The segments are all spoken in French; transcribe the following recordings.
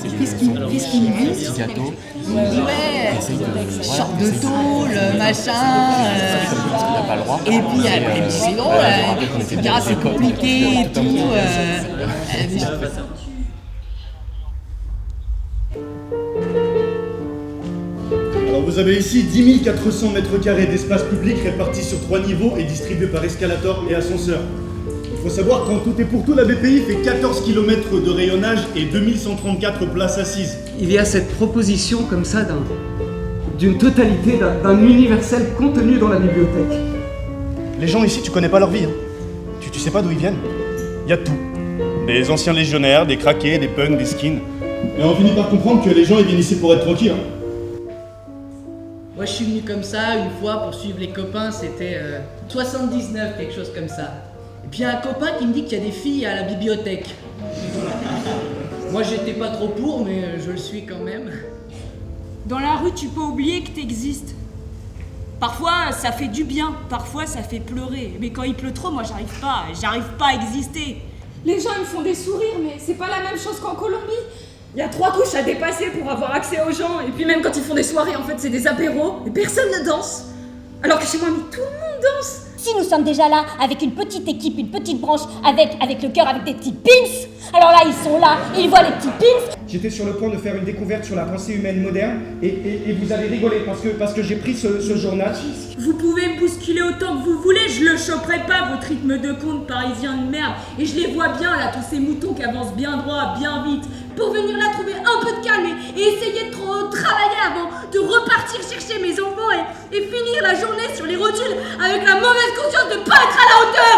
Qu'est-ce qu'il me dit? Petit gâteau. Il me dit ouais, short de tôle, machin. Parce qu'il n'a pas le droit. Et puis après, il me dit c'est drôle, c'est compliqué et tout. Alors vous avez ici 10 400 mètres carrés d'espace public répartis sur 3 niveaux et distribués par escalator et ascenseur. Il faut savoir qu'en tout et pour tout, la BPI fait 14 km de rayonnage et 2134 places assises. Il y a cette proposition comme ça d'une totalité, d'un universel contenu dans la bibliothèque. Les gens ici, tu connais pas leur vie. Hein. Tu sais pas d'où ils viennent. Il y a de tout. Des anciens légionnaires, des craqués, des punks, des skins. Et on finit par comprendre que les gens ils viennent ici pour être tranquilles. Hein. Moi je suis venu comme ça une fois pour suivre les copains, c'était 79, quelque chose comme ça. Et puis il y a un copain qui me dit qu'il y a des filles à la bibliothèque. Moi j'étais pas trop pour, mais je le suis quand même. Dans la rue, tu peux oublier que t'existes. Parfois, ça fait du bien, parfois ça fait pleurer. Mais quand il pleut trop, moi j'arrive pas à exister. Les gens ils me font des sourires, mais c'est pas la même chose qu'en Colombie. Il y a 3 couches à dépasser pour avoir accès aux gens. Et puis même quand ils font des soirées, en fait, c'est des apéros. Et personne ne danse. Alors que chez moi, mais tout le monde danse. Si nous sommes déjà là, avec une petite équipe, une petite branche, avec le cœur, avec des petits pins, alors là, ils sont là, ils voient les petits pins. J'étais sur le point de faire une découverte sur la pensée humaine moderne, et vous avez rigolé parce que j'ai pris ce journal. Vous pouvez me bousculer autant que vous voulez, je le choperai pas, votre rythme de conte parisien de merde. Et je les vois bien là, tous ces moutons qui avancent bien droit, bien vite, pour venir là trouver un peu de calme et essayer de travailler avant de repartir chercher mes enfants et finir la journée sur les rotules avec la mauvaise conscience de pas être à la hauteur.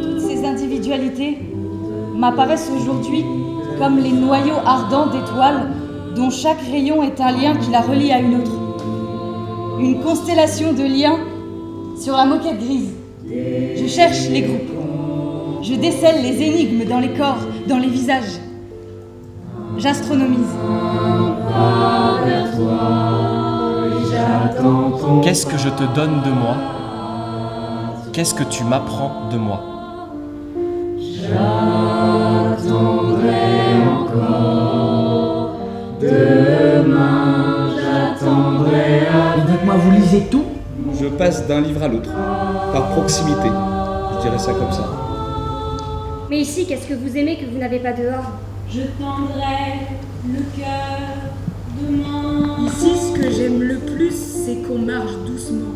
Toutes ces individualités m'apparaissent aujourd'hui comme les noyaux ardents d'étoiles dont chaque rayon est un lien qui la relie à une autre. Une constellation de liens sur la moquette grise. Je cherche les groupes. Je décèle les énigmes dans les corps, dans les visages. J'astronomise. Qu'est-ce que je te donne de moi? Qu'est-ce que tu m'apprends de moi? J'attendrai encore. Demain, j'attendrai. Et donc moi, vous lisez tout? Je passe d'un livre à l'autre, par proximité. Je dirais ça comme ça. Mais ici, qu'est-ce que vous aimez que vous n'avez pas dehors? Je tendrai le cœur demain. Ici, ce que j'aime le plus, c'est qu'on marche doucement.